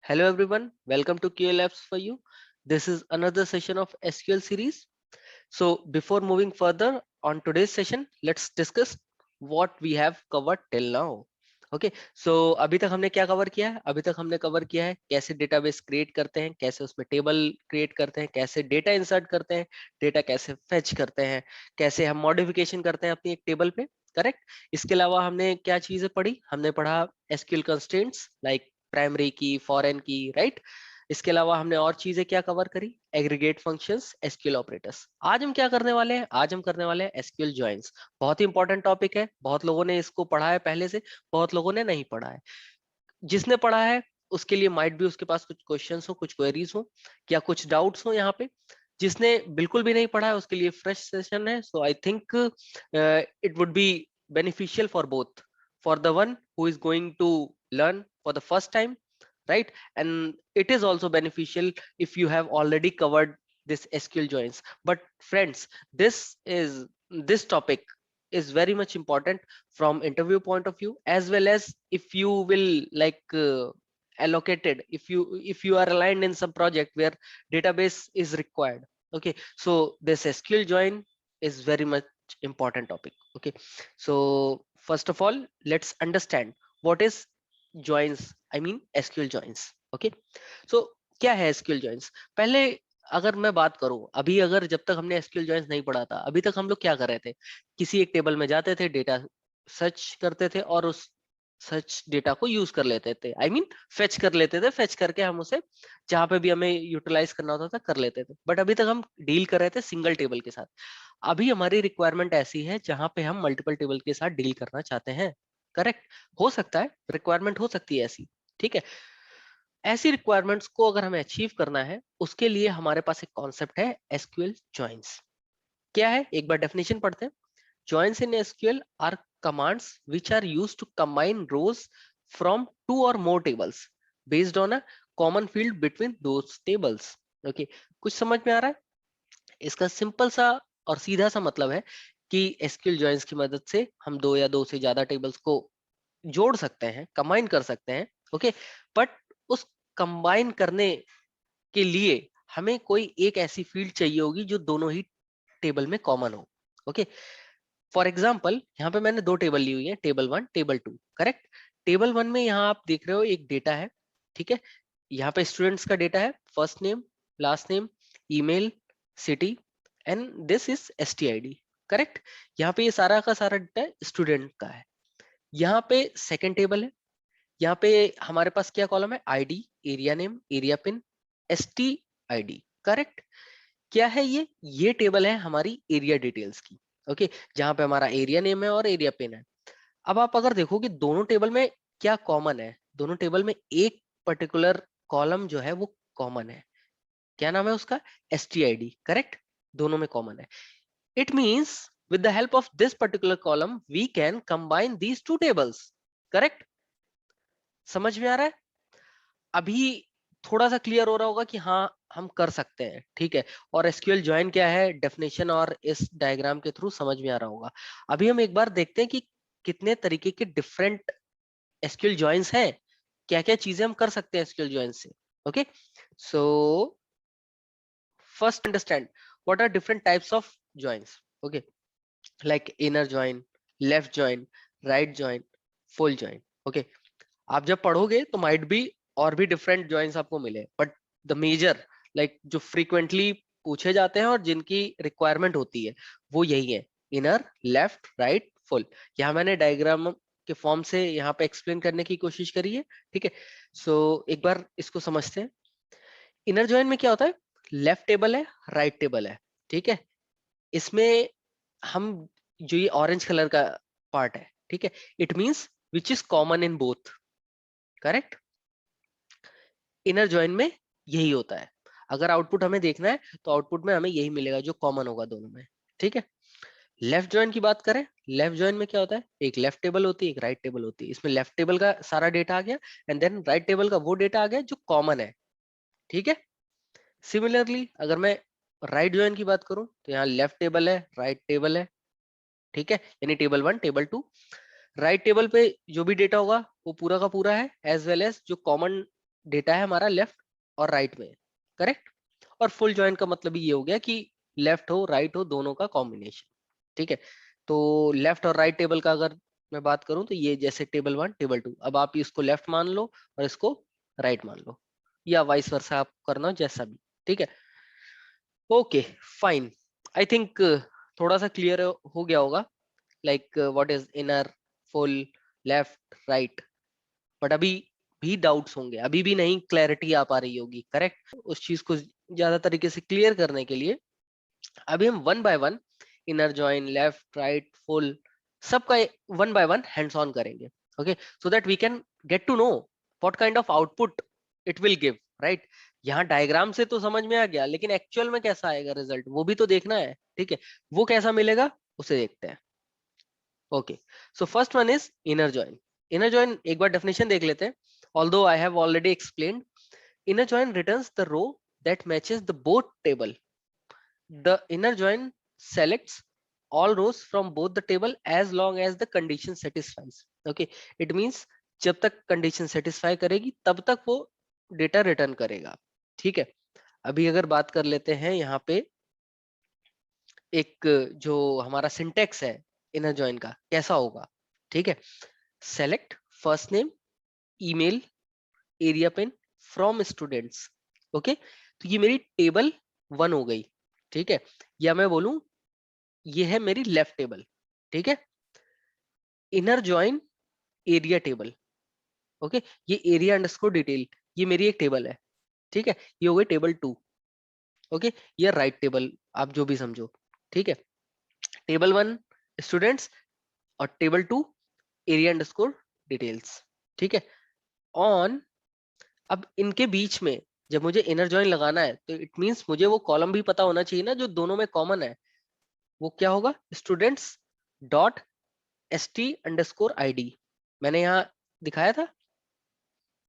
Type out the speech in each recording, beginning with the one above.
Hello everyone, welcome to QA Labs for you. This is another session of SQL series. So before moving further on today's session, let's discuss what we have covered till now. Okay, so अभी तक हमने क्या cover किया है? अभी तक हमने cover किया है कैसे डेटाबेस क्रिएट करते हैं, कैसे उसमें टेबल क्रिएट करते हैं, कैसे डेटा इंसर्ट करते हैं, डेटा कैसे फेच करते हैं, कैसे हम मॉडिफिकेशन करते हैं अपनी एक टेबल पे, करेक्ट। इसके अलावा हमने क्या चीजें पढ़ी? हमने पढ़ा एसक्यूएल कंस्ट्रेंट्स लाइक प्राइमरी की, फॉरेन की, राइट। इसके अलावा हमने और चीजें क्या कवर करी? Aggregate functions, SQL operators. आज हम क्या करने वाले हैं? आज हम करने वाले हैं एसक्यूएल जॉइंस। बहुत ही इंपॉर्टेंट टॉपिक है, बहुत लोगों ने इसको पढ़ा है पहले से, बहुत लोगों ने नहीं पढ़ा है। जिसने पढ़ा है उसके लिए माइट भी उसके पास कुछ क्वेश्चंस हो, कुछ क्वेरीज हो, या कुछ डाउट्स हो यहाँ पे। जिसने बिल्कुल भी नहीं पढ़ा है उसके लिए फ्रेश सेशन है। So I think it would be beneficial for both, for the one who is going to learn for the first time, right? And it is also beneficial if you have already covered this SQL joins. But friends, this is this topic is very much important from interview point of view, as well as if you will like allocated, if you are aligned in some project where database is required. Okay, so this SQL join is very much important topic. Okay, so first of all, let's understand what is joins, I mean SQL joins. Okay, so क्या है SQL joins? पहले अगर मैं बात करूं, अभी अगर जब तक हमने SQL joins नहीं पढ़ा था, अभी तक हम लोग क्या कर रहे थे? किसी एक टेबल में जाते थे, डेटा सर्च करते थे और उस सर्च डेटा को यूज कर लेते थे, आई मीन फेच कर लेते थे। फेच करके हम उसे जहां पे भी हमें यूटिलाइज करना होता था कर लेते थे। बट अभी तक हम डील कर रहे थे सिंगल टेबल के साथ। अभी हमारी रिक्वायरमेंट ऐसी है जहां पे हम मल्टीपल टेबल के साथ डील करना चाहते हैं, करेक्ट। हो सकता है, रिक्वायरमेंट हो सकती है ऐसी, ठीक है। ऐसी रिक्वायरमेंट्स को अगर हमें अचीव करना है, उसके लिए हमारे पास एक कॉन्सेप्ट है एसक्यूएल जॉइंस। क्या है? एक बार डेफिनेशन पढ़ते हैं। Joins in SQL are commands which are used to combine rows from two or more tables based on a common field between those tables. Okay, कुछ समझ में आ रहा है? इसका सिंपल सा और सीधा सा मतलब है कि SQL joins की मदद से हम दो या दो से ज्यादा टेबल्स को जोड़ सकते हैं, कंबाइन कर सकते हैं। ओके, बट उस कंबाइन करने के लिए हमें कोई एक ऐसी फील्ड चाहिए होगी जो दोनों ही टेबल में कॉमन हो। ओके, फॉर एग्जाम्पल यहाँ पे मैंने दो टेबल ली हुई है, table one, table two, correct. Table one में यहाँ आप देख रहे हो एक डेटा है, ठीक है। यहाँ पे स्टूडेंट्स का डेटा है, first name, last name, email, city, and this is STID, correct. यहाँ पे ये सारा का सारा डेटा स्टूडेंट का है। यहाँ पे सेकंड टेबल है, यहाँ पे हमारे पास क्या कॉलम है? ID, area name, area pin, STID, correct. क्या है ये टेबल है हमारी एरिया डिटेल्स की। ओके, जहां पे हमारा एरिया नेम है और एरिया पिन है। अब आप अगर देखो कि दोनों टेबल में क्या कॉमन है, दोनों टेबल में एक पर्टिकुलर कॉलम जो है वो कॉमन है। क्या नाम है उसका? STID, correct. दोनों में कॉमन है। It means with the help of this particular column we can combine these two tables, correct. समझ में आ रहा है? अभी थोड़ा सा क्लियर हो रहा होगा कि हाँ हम कर सकते हैं, ठीक है। और एसक्यूएल ज्वाइन क्या है, डेफिनेशन और इस डायग्राम के थ्रू समझ में आ रहा होगा। अभी हम एक बार देखते हैं कि कितने तरीके के डिफरेंट एसक्यूएल ज्वाइंस हैं, क्या क्या चीजें हम कर सकते हैं एसक्यूएल ज्वाइन से। Okay, so first understand what are different types of joins. Okay, like inner join, left join, right join, full join. Okay, आप जब पढ़ोगे तो माइट भी और भी डिफरेंट जॉइंस आपको मिले, बट द मेजर लाइक जो फ्रीक्वेंटली पूछे जाते हैं और जिनकी रिक्वायरमेंट होती है वो यही है, इनर, लेफ्ट, राइट, फुल। यहाँ मैंने डायग्राम के फॉर्म से यहाँ पे एक्सप्लेन करने की कोशिश करी है, ठीक है। सो एक बार इसको समझते हैं। इनर जॉइन में क्या होता है? लेफ्ट टेबल है, राइट टेबल है, ठीक है। इसमें हम जो ये ऑरेंज कलर का पार्ट है, ठीक है, it means which is common in both, correct. Inner join में यही होता है। अगर आउटपुट हमें देखना है तो आउटपुट में हमें यही मिलेगा जो कॉमन होगा दोनों में, ठीक है। लेफ्ट जॉइन की बात करें, लेफ्ट जॉइन में क्या होता है? एक लेफ्ट टेबल होती है, एक राइट टेबल होती है। इसमें लेफ्ट टेबल का सारा डेटा आ गया एंड देन राइट टेबल का वो डेटा आ गया जो कॉमन है, ठीक है। सिमिलरली अगर मैं राइट जॉइन की बात करूं तो यहाँ लेफ्ट टेबल है, राइट टेबल है, ठीक है, यानी table one, table two. Right table पे जो भी डेटा होगा वो पूरा का पूरा है, एज वेल एज जो कॉमन डेटा है हमारा लेफ्ट और राइट में, करेक्ट। और फुल ज्वाइन का मतलब ये हो गया कि लेफ्ट हो राइट हो दोनों का कॉम्बिनेशन, ठीक है। तो लेफ्ट और राइट टेबल का अगर मैं बात करूं तो ये जैसे टेबल 1 टेबल 2, अब आप इसको लेफ्ट मान लो और इसको राइट मान लो, या वाइस वर्सा आप करना हो जैसा भी, ठीक है। ओके फाइन, आई थिंक थोड़ा सा क्लियर हो गया होगा, like what is inner, full, left, right. But अभी भी डाउट्स होंगे, अभी भी नहीं क्लैरिटी आ पा रही होगी, करेक्ट। उस चीज को ज्यादा तरीके से क्लियर करने के लिए अभी हम one by one inner join, left, right, full, सबका one by one hands on करेंगे, okay, so that we can get to know what kind of output it will give, right. यहाँ डायग्राम से तो समझ में आ गया, लेकिन एक्चुअल में कैसा आएगा रिजल्ट वो भी तो देखना है, ठीक है। वो कैसा मिलेगा उसे देखते हैं। Okay, so first one is inner join. Inner join एक बार डेफिनेशन देख लेते हैं। Although I have already explained, inner join returns the row that matches the both table. The inner join selects all rows from both the table as long as the condition satisfies. Okay, it means जब तक condition satisfy करेगी तब तक वो data return करेगा, ठीक है। अभी अगर बात कर लेते हैं यहाँ पे एक जो हमारा सिंटेक्स है इनर जॉइन का कैसा होगा, ठीक है। Select first name, email, area pin from students, okay. तो ये मेरी टेबल 1 हो गई, ठीक है। या मैं बोलूं ये है मेरी लेफ्ट टेबल, ठीक है। Inner join area table, okay. ये एरिया अंडरस्कोर डिटेल, ये मेरी एक टेबल है, ठीक है। ये हो गई टेबल 2, ओके। ये राइट टेबल आप जो भी समझो, ठीक है। टेबल 1 स्टूडेंट्स और टेबल 2 एरिया अंडरस्कोर डिटेल्स, ठीक है। ऑन, अब इनके बीच में जब मुझे इनर जॉइन लगाना है तो इट मींस मुझे वो कॉलम भी पता होना चाहिए ना जो दोनों में कॉमन है। वो क्या होगा, students dot S T underscore I D. मैंने यहाँ दिखाया था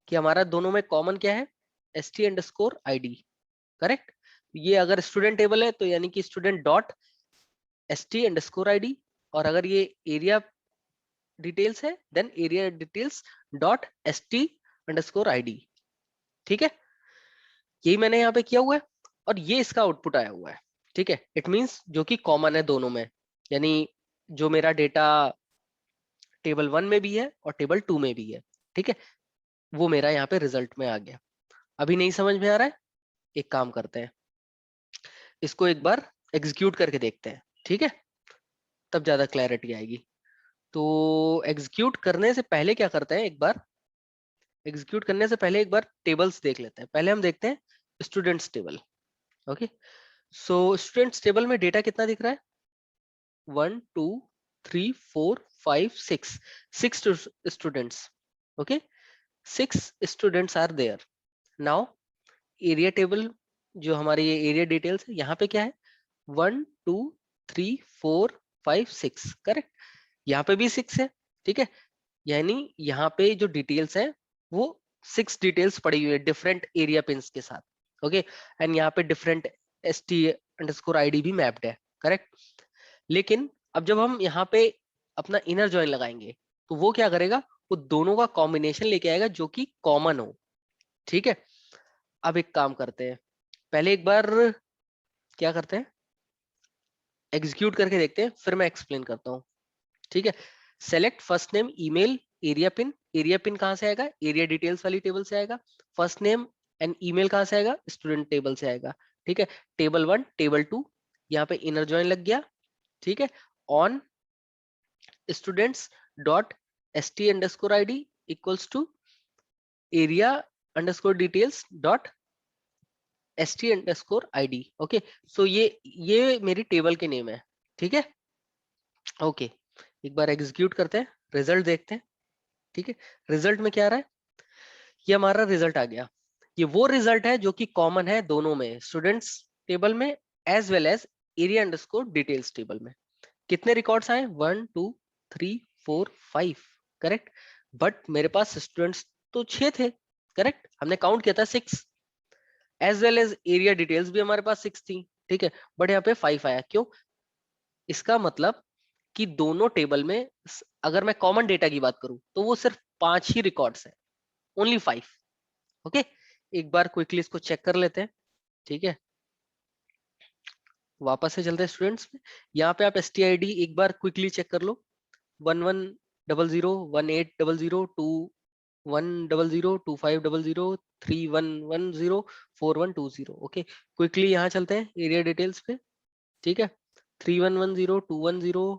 कि हमारा दोनों में कॉमन क्या है, S T underscore I D, correct. ये अगर स्टूडेंट टेबल है तो यानी कि student dot S T underscore I D, और अगर ये एरिया डिटेल्स है then area details dot S T underscore I D, ठीक है। यही मैंने यहाँ पे किया हुआ है और ये इसका आउटपुट आया हुआ है, ठीक है। इट मींस जो कि कॉमन है दोनों में, यानी जो मेरा डेटा टेबल 1 में भी है और टेबल 2 में भी है, ठीक है। वो मेरा यहाँ पे रिजल्ट में आ गया। अभी नहीं समझ में आ रहा है, एक काम करते हैं, इसको एक बार एग्जीक्यूट करके देखते हैं, ठीक है, तब ज्यादा क्लैरिटी आएगी। तो एग्जीक्यूट करने से पहले क्या करते हैं, एक बार एग्जीक्यूट करने से पहले एक बार टेबल्स देख लेते हैं। पहले हम देखते हैं students table, okay. So students table में डेटा कितना दिख रहा है, 1 2 3 4 5 6, 6 students, okay. 6 students are there. Now area table जो हमारी ये एरिया डिटेल्स है यहाँ पे क्या है, 1 2 3 4 5 6, करेक्ट। यहाँ पे भी 6 है, ठीक है। यानी यहाँ पे जो डिटेल्स है वो 6 डिटेल्स पड़ी हुई है डिफरेंट एरिया पिंस के साथ, ओके। एंड यहाँ पे different S T underscore I D भी मैप्ड है, करेक्ट। लेकिन अब जब हम यहाँ पे अपना इनर जॉइन लगाएंगे तो वो क्या करेगा, वो दोनों का कॉम्बिनेशन लेके आएगा जो कि कॉमन हो, ठीक है। अब एक काम करते हैं, पहले एक बार क्या करते हैं, एग्जीक्यूट करके देखते हैं, फिर मैं एक्सप्लेन करता हूँ, ठीक है। Select first name, email, area pin. Area pin कहाँ से आएगा, एरिया डिटेल्स वाली टेबल से आएगा। फर्स्ट नेम एंड ईमेल कहाँ से आएगा, स्टूडेंट टेबल से आएगा, ठीक है। टेबल 1 टेबल 2, यहाँ पे इनर जॉइन लग गया, ठीक है। On students dot S T underscore I D equals to area underscore details dot S T underscore I D, okay. So ये मेरी टेबल के नेम है, ठीक है, ओके। एक बार एग्जीक्यूट करते हैं, रिजल्ट देखते हैं, ठीक है। रिजल्ट में क्या आ रहा है, ये हमारा रिजल्ट आ गया। ये वो रिजल्ट है जो कि कॉमन है दोनों में, स्टूडेंट्स टेबल में as well as area underscore details table में। कितने रिकॉर्ड्स आए, 1 2 3 4 5, करेक्ट। बट मेरे पास स्टूडेंट्स तो 6 थे, करेक्ट, हमने काउंट किया था 6, as well as area details भी हमारे पास 6 थी, ठीक है। बट यहाँ पे 5 आया, क्यों, इसका मतलब कि दोनों टेबल में अगर मैं कॉमन डेटा की बात करूं तो वो सिर्फ 5 ही रिकॉर्ड्स है, ओनली 5, ओके, एक बार क्विकली इसको चेक कर लेते हैं। ठीक है, वापस से चलते हैं स्टूडेंट्स में। यहाँ पे आप STID एक बार क्विकली चेक कर लो। 1100 1800 2100 2500 3110 4120। ओके, क्विकली यहाँ चलते हैं एरिया डिटेल्स पे। ठीक है, 3110 210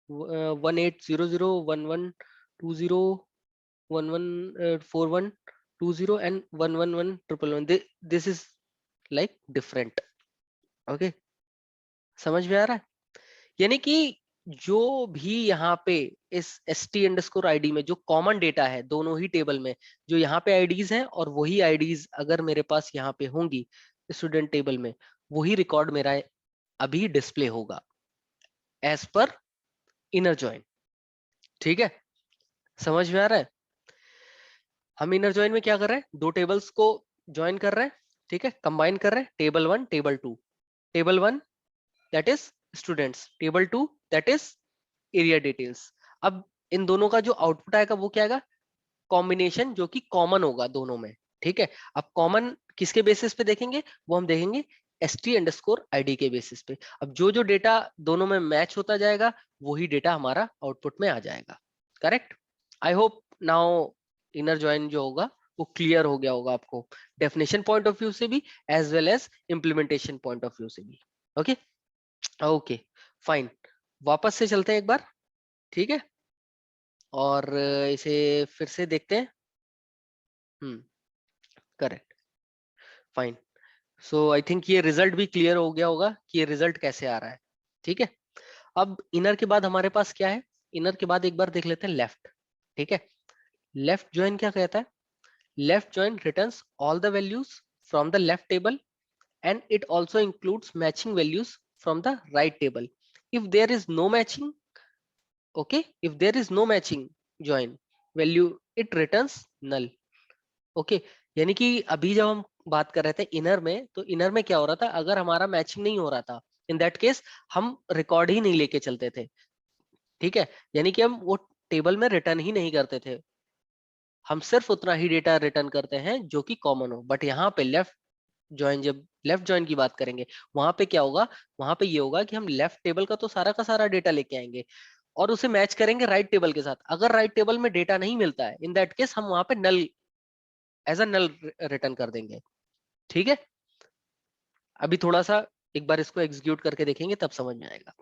1800 1120 4120 and 111111। This is like different. Okay, समझ में आ रहा है? यानी कि जो भी यहाँ पे इस ST_ID में जो कॉमन डेटा है दोनों ही टेबल में, जो यहाँ पे आईडीज हैं और वही आईडीज अगर मेरे पास यहाँ पे होंगी स्टूडेंट टेबल में, वही रिकॉर्ड मेरा अभी डिस्प्ले होगा एज पर इनर जॉइन। ठीक है, समझ में आ रहा है? हम इनर जॉइन में क्या कर रहे हैं, दो टेबल्स को ज्वाइन कर रहे हैं। ठीक है, कंबाइन कर रहे हैं, table 1 table 2। Table 1 that is students, table 2 that is area details. अब इन दोनों का जो आउटपुट आएगा वो क्या आएगा, कॉम्बिनेशन जो कि कॉमन होगा दोनों में। ठीक है, अब कॉमन किसके बेसिस पे देखेंगे, वो हम देखेंगे ST_ID के बेसिस पे। अब जो जो डेटा दोनों में मैच होता जाएगा वही डेटा हमारा आउटपुट में आ जाएगा। Correct? I hope now inner join जो होगा वो क्लियर हो गया होगा आपको, डेफिनेशन पॉइंट ऑफ व्यू से भी as well as implementation point of view से भी। ओके ओके फाइन, वापस से चलते हैं एक बार। ठीक है, और इसे फिर से देखते हैं। Correct, fine. So I think ये रिजल्ट भी क्लियर हो गया होगा कि ये रिजल्ट कैसे आ रहा है। ठीक है, अब इनर के बाद हमारे पास क्या है, इनर के बाद एक बार देख लेते हैं लेफ्ट। ठीक है, लेफ्ट ज्वाइन क्या कहता है, left join returns all the values from the left table and it also includes matching values from the right table. If there is no matching, okay, if there is no matching join value, it returns null. Okay, यानी कि अभी जब हम बात कर रहे थे inner में, तो इनर में क्या हो रहा था, अगर हमारा मैचिंग नहीं हो रहा था इन दैट केस हम रिकॉर्ड ही नहीं लेके चलते थे। ठीक है, यानी कि हम वो टेबल में रिटर्न ही नहीं करते थे, हम सिर्फ उतना ही डेटा रिटर्न करते हैं जो कि कॉमन हो। बट यहाँ पे लेफ्ट ज्वाइन, जब लेफ्ट ज्वाइन की बात करेंगे वहां पे क्या होगा, वहां पे ये होगा कि हम लेफ्ट टेबल का सारा डेटा लेके आएंगे और उसे मैच करेंगे राइट टेबल के साथ। अगर राइट टेबल में डेटा नहीं मिलता है इन दैट केस हम वहां पे नल, एज अ नल रिटर्न कर देंगे। ठीक है, अभी थोड़ा सा एक बार इसको एग्जीक्यूट करके देखेंगे तब समझ में आएगा।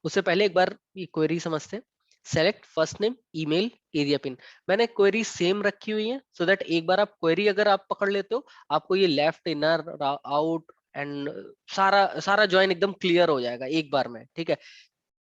उससे पहले एक बार ये क्वेरी समझते हैं। Select first name email area pin. मैंने क्वेरी सेम रखी हुई है सो दैट एक बार आप क्वेरी अगर आप पकड़ लेते हो आपको ये लेफ्ट इनर आउट एंड सारा सारा ज्वाइन एकदम क्लियर हो जाएगा एक बार में। ठीक है,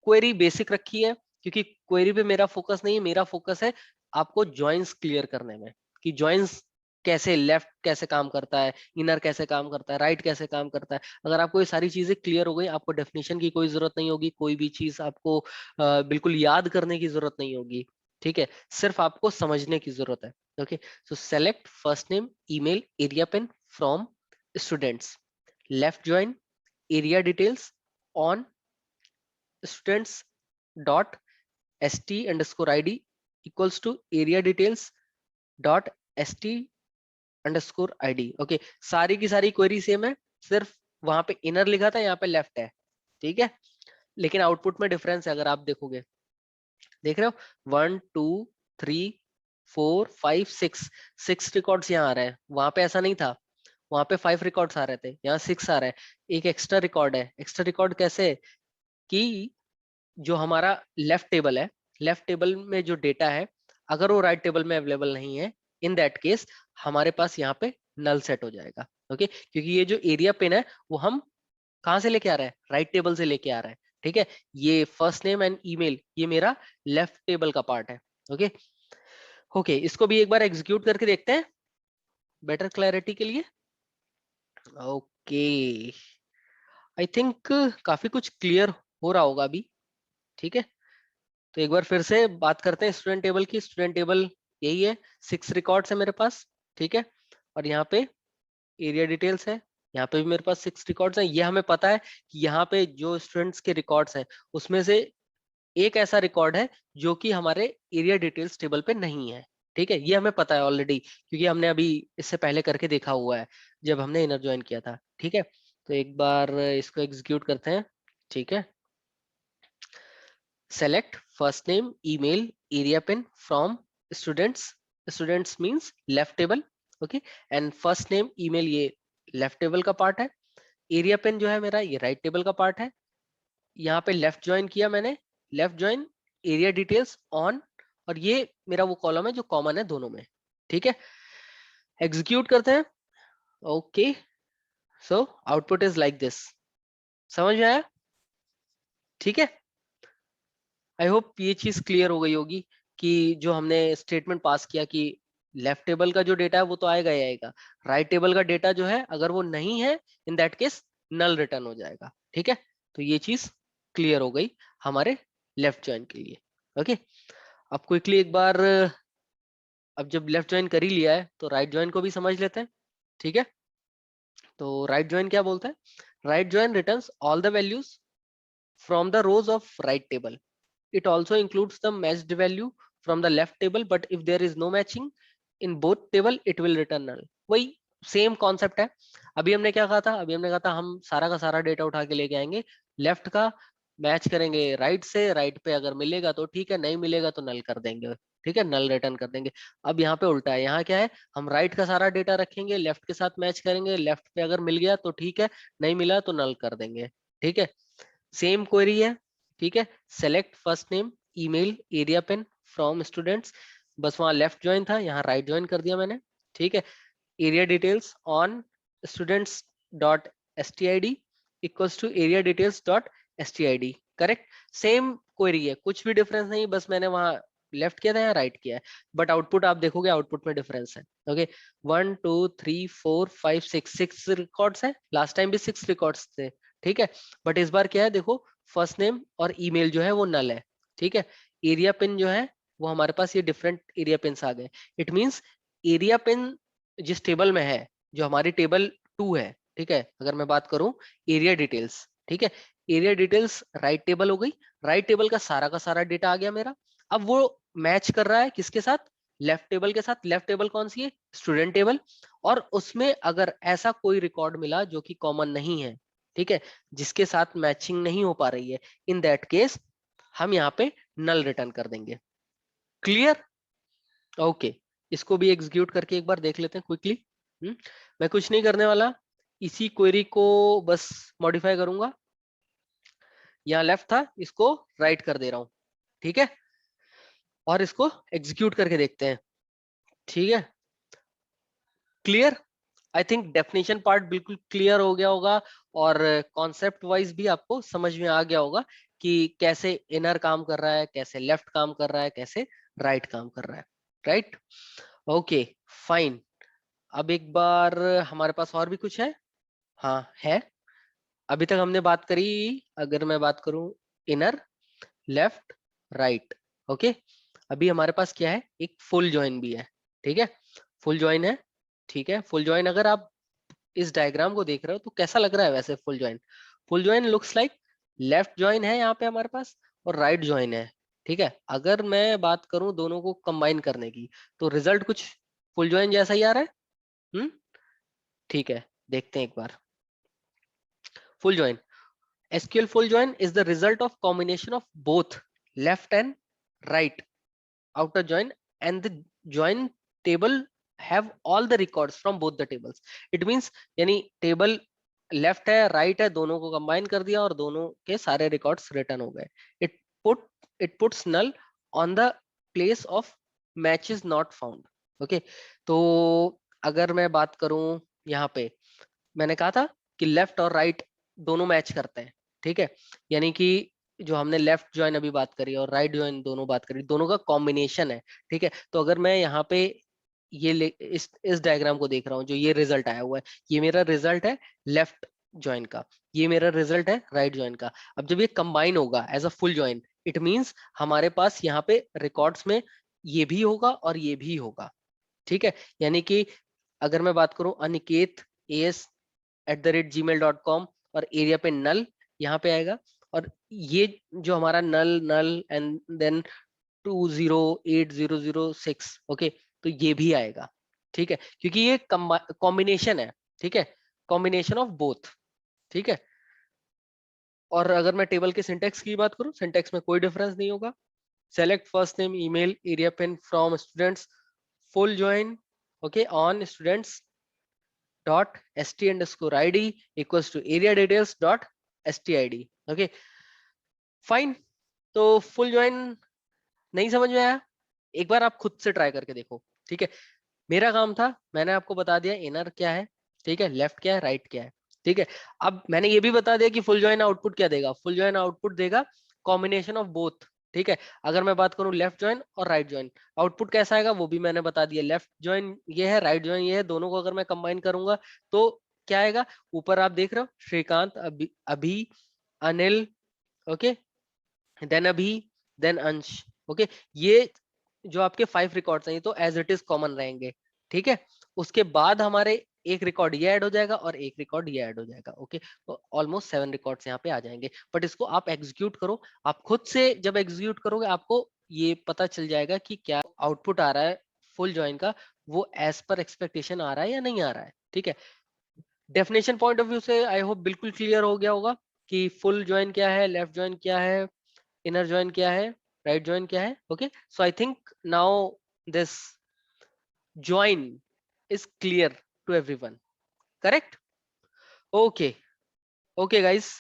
क्वेरी बेसिक रखी है क्योंकि क्वेरी पे मेरा फोकस नहीं है, मेरा फोकस है आपको ज्वाइंस क्लियर करने में कि ज्वाइंस कैसे, लेफ्ट कैसे काम करता है, इनर कैसे काम करता है, राइट कैसे काम करता है। अगर आपको ये सारी चीजें क्लियर हो गई, आपको डेफिनेशन की कोई जरूरत नहीं होगी, कोई भी चीज आपको बिल्कुल याद करने की जरूरत नहीं होगी। ठीक है, सिर्फ आपको समझने की जरूरत है। Okay, so select first name email area pin from students, left join area details on students dot st_id equals to area details dot st_id। Okay, सारी की सारी क्वेरी सेम है, सिर्फ वहां पे इनर लिखा था यहाँ पे लेफ्ट है। ठीक है, लेकिन आउटपुट में डिफरेंस है। अगर आप देखोगे, देख रहे हो 1 2 3 4 5 6 6 रिकॉर्ड्स यहाँ आ रहे हैं, वहां पे ऐसा नहीं था, वहां पे 5 रिकॉर्ड्स आ रहे थे, यहाँ 6 आ रहे हैं। एक एक्स्ट्रा रिकॉर्ड है। एक्स्ट्रा रिकॉर्ड कैसे कि जो हमारा लेफ्ट टेबल है, लेफ्ट टेबल में जो डेटा है अगर वो राइट टेबल में अवेलेबल नहीं है इन दैट केस हमारे पास यहाँ पे नल सेट हो जाएगा। ओके, क्योंकि ये जो एरिया पिन है वो हम कहाँ से लेके आ रहे हैं, राइट टेबल से लेके आ रहे हैं। ठीक है, ये फर्स्ट नेम एंड ईमेल ये मेरा लेफ्ट टेबल का पार्ट है। ओके ओके, इसको भी एक बार एग्जीक्यूट करके देखते हैं बेटर क्लैरिटी के लिए। ओके, आई थिंक काफी कुछ क्लियर हो रहा होगा अभी। ठीक है, तो एक बार फिर से बात करते हैं स्टूडेंट टेबल की। स्टूडेंट टेबल यही है, 6 रिकॉर्ड्स है मेरे पास। ठीक है, और यहाँ पे एरिया डिटेल्स है, यहाँ पे भी मेरे पास 6 रिकॉर्ड्स हैं। ये हमें पता है कि यहाँ पे जो स्टूडेंट्स के रिकॉर्ड्स हैं उसमें से एक ऐसा रिकॉर्ड है जो कि हमारे एरिया डिटेल्स टेबल पे नहीं है। ठीक है, ये हमें पता है ऑलरेडी, क्योंकि हमने अभी इससे पहले करके देखा हुआ है जब हमने इनर ज्वाइन किया था। ठीक है, तो एक बार इसको एग्जीक्यूट करते हैं। ठीक है, select first name email area pin from students, students means left table, okay, and first name email ये लेफ्ट टेबल का पार्ट है, एरिया पिन जो है मेरा ये राइट टेबल का पार्ट है। यहाँ पे लेफ्ट ज्वाइन किया मैंने, left join area details on, और ये मेरा वो कॉलम है जो कॉमन है दोनों में। ठीक है, एग्जीक्यूट करते हैं। Okay, so output is like this. समझ में आया? ठीक है, आई होप ये चीज क्लियर हो गई होगी कि जो हमने स्टेटमेंट पास किया कि लेफ्ट टेबल का जो डेटा है वो तो आएगा ही आएगा, राइट टेबल का डेटा जो है अगर वो नहीं है in that case null return हो जाएगा। ठीक है, तो ये चीज क्लियर हो गई हमारे लेफ्ट ज्वाइन के लिए। ओके, अब क्विकली एक बार, अब जब लेफ्ट ज्वाइन कर ही लिया है तो राइट ज्वाइन को भी समझ लेते हैं। ठीक है, तो राइट ज्वाइन क्या बोलता है? Right join returns all the values from the rose of right table, it also includes the matched value from the left table, but if there is no matching in both table it will return null। वही same concept है। अभी हमने क्या कहा था? अभी हमने कहा था हम सारा का सारा डेटा उठा के लेके आएंगे, लेफ्ट का मैच करेंगे राइट से, राइट पे अगर मिलेगा तो ठीक है, नहीं मिलेगा तो नल कर देंगे। ठीक है, नल रिटर्न कर देंगे। अब यहाँ पे उल्टा है, यहाँ क्या है, हम राइट का सारा डेटा रखेंगे, लेफ्ट के साथ मैच करेंगे, लेफ्ट पे अगर मिल गया तो ठीक है, नहीं मिला तो नल कर देंगे। ठीक है, सेम क्वेरी है। ठीक है, select first name email area pen from students, बस वहां लेफ्ट ज्वाइन था, यहाँ राइट ज्वाइन कर दिया मैंने। ठीक है, area details on students dot S T I D equals to area details dot S T I D. Correct, same query है, कुछ भी डिफरेंस नहीं, बस मैंने वहां लेफ्ट किया था, यहाँ राइट किया है, बट आउटपुट आप देखोगे आउटपुट में डिफरेंस है। ओके, 1 2 3 4 5 6 रिकॉर्ड्स है, लास्ट टाइम भी 6 रिकॉर्ड्स थे। ठीक है, बट इस बार क्या है देखो, फर्स्ट नेम और ईमेल जो है वो नल है। ठीक है, एरिया पिन जो है वो हमारे पास ये डिफरेंट एरिया पिन्स आ गए। इट मींस एरिया पिन जिस टेबल में है, जो हमारी टेबल 2 है, ठीक है, अगर मैं बात करूं एरिया डिटेल्स, ठीक है, एरिया डिटेल्स राइट टेबल हो गई, राइट टेबल का सारा डेटा आ गया मेरा। अब वो मैच कर रहा है किसके साथ? लेफ्ट टेबल के साथ। लेफ्ट टेबल कौन सी है? Student table. और उसमें अगर ऐसा कोई रिकॉर्ड मिला जो कि कॉमन नहीं है, ठीक है, जिसके साथ मैचिंग नहीं हो पा रही है, इन दैट केस हम यहाँ पे नल रिटर्न कर देंगे। क्लियर? ओके, इसको भी एग्जीक्यूट करके एक बार देख लेते हैं क्विकली। मैं कुछ नहीं करने वाला, इसी क्वेरी को बस मॉडिफाई करूंगा, यहाँ लेफ्ट था इसको राइट कर दे रहा हूँ। ठीक है, और इसको एग्जीक्यूट करके देखते हैं। ठीक है, clear? I think definition part बिल्कुल क्लियर हो गया होगा, और कॉन्सेप्ट वाइज भी आपको समझ में आ गया होगा कि कैसे इनर काम कर रहा है, कैसे लेफ्ट काम कर रहा है, कैसे राइट काम कर रहा है। Right, okay, fine. अब एक बार हमारे पास और भी कुछ है। हाँ है, अभी तक हमने बात करी, अगर मैं बात करूं इनर लेफ्ट राइट, ओके, अभी हमारे पास क्या है, एक फुल जॉइन भी है। ठीक है, फुल जॉइन है। ठीक है, फुल जॉइन अगर आप इस डायग्राम को देख रहे हो तो कैसा लग रहा है वैसे full join? Full join looks like left join है यहाँ पे हमारे पास, और राइट जॉइन है। ठीक है, अगर मैं बात करूं दोनों को कंबाइन करने की तो रिजल्ट कुछ फुल जॉइन जैसा ही आ रहा है। ठीक है, देखते हैं एक बार। Full join, SQL full join is the result of combination of both left and right outer join, and the join table have all the records from both the tables। It means यानी table left है right है, दोनों को combine कर दिया और दोनों के सारे रिकॉर्ड्स रिटर्न हो गए। It put it puts null on the place of match is not found. Okay, तो अगर मैं बात करूं यहाँ पे, मैंने कहा था कि लेफ्ट और राइट दोनों मैच करते हैं। ठीक है, यानी कि जो हमने लेफ्ट ज्वाइन अभी बात करी और राइट ज्वाइन दोनों बात करी, दोनों का कॉम्बिनेशन है। ठीक है, तो अगर मैं यहाँ पे इस डायग्राम को देख रहा हूँ, जो ये रिजल्ट आया हुआ है, ये मेरा रिजल्ट है लेफ्ट ज्वाइन का, ये मेरा रिजल्ट है राइट ज्वाइन का। अब जब ये कंबाइन होगा as a full join, it means हमारे पास यहाँ पे रिकॉर्ड्स में ये भी होगा और ये भी होगा। ठीक है, यानी कि अगर मैं बात करूं अनिकेत as@gmail.com और एरिया पे नल यहाँ पे आएगा, और ये जो हमारा नल नल एंड देन 208006, ओके, तो ये भी आएगा, ठीक है, क्योंकि ये कॉम्बिनेशन है, ठीक है, कॉम्बिनेशन ऑफ बोथ, ठीक है। और अगर मैं टेबल के सिंटेक्स की बात करूं, सिंटेक्स में कोई डिफरेंस नहीं होगा। Select first name email area pin from students, full join, okay, on students dot st underscore id equals to area details dot stid, okay fine. तो फुल ज्वाइन नहीं समझ में आया, एक बार आप खुद से ट्राई करके देखो, ठीक है। मेरा काम था, मैंने आपको बता दिया इनर क्या है, ठीक है, लेफ्ट क्या है, राइट क्या है, ठीक है। अब मैंने ये भी बता दिया कि फुल ज्वाइन आउटपुट क्या देगा, फुल ज्वाइन आउटपुट देगा कॉम्बिनेशन ऑफ बोथ, ठीक है। अगर मैं बात करूं लेफ्ट ज्वाइन और राइट ज्वाइन, आउटपुट कैसा आएगा वो भी मैंने बता दिया। लेफ्ट ज्वाइन ये है, राइट ज्वाइन ये है, दोनों को अगर मैं कंबाइन करूंगा तो क्या आएगा, ऊपर आप देख रहे हो श्रीकांत, अभी अनिल, ओके, देन अभी, देन अंश, ओके। ये जो आपके 5 रिकॉर्ड्स हैं ये तो एज इट इज कॉमन रहेंगे, ठीक है। उसके बाद हमारे एक रिकॉर्ड ये ऐड हो जाएगा और एक रिकॉर्ड ये ऐड हो जाएगा, ओके। तो ऑलमोस्ट 7 रिकॉर्ड्स यहाँ पे आ जाएंगे। बट इसको आप एग्जीक्यूट करो, आप खुद से जब एग्जीक्यूट करोगे आपको ये पता चल जाएगा कि क्या आउटपुट आ रहा है फुल ज्वाइन का, वो एज पर एक्सपेक्टेशन आ रहा है या नहीं आ रहा है, ठीक है। डेफिनेशन पॉइंट ऑफ व्यू से आई होप बिल्कुल क्लियर हो गया होगा कि फुल ज्वाइन क्या है, लेफ्ट ज्वाइन क्या है, inner join क्या है, right join क्या है, okay. So I think now this join is clear to everyone, correct? Okay, okay guys,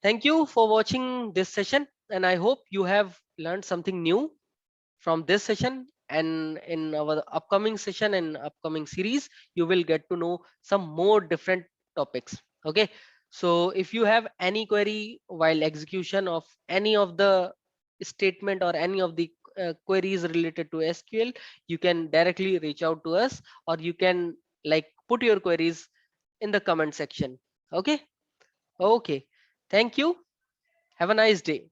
thank you for watching this session and I hope you have learned something new from this session, and in our upcoming session and upcoming series you will get to know some more different topics, okay. So if you have any query while execution of any of the statement or any of the queries related to SQL, you can directly reach out to us, or you can like put your queries in the comment section, okay. Okay, thank you, have a nice day.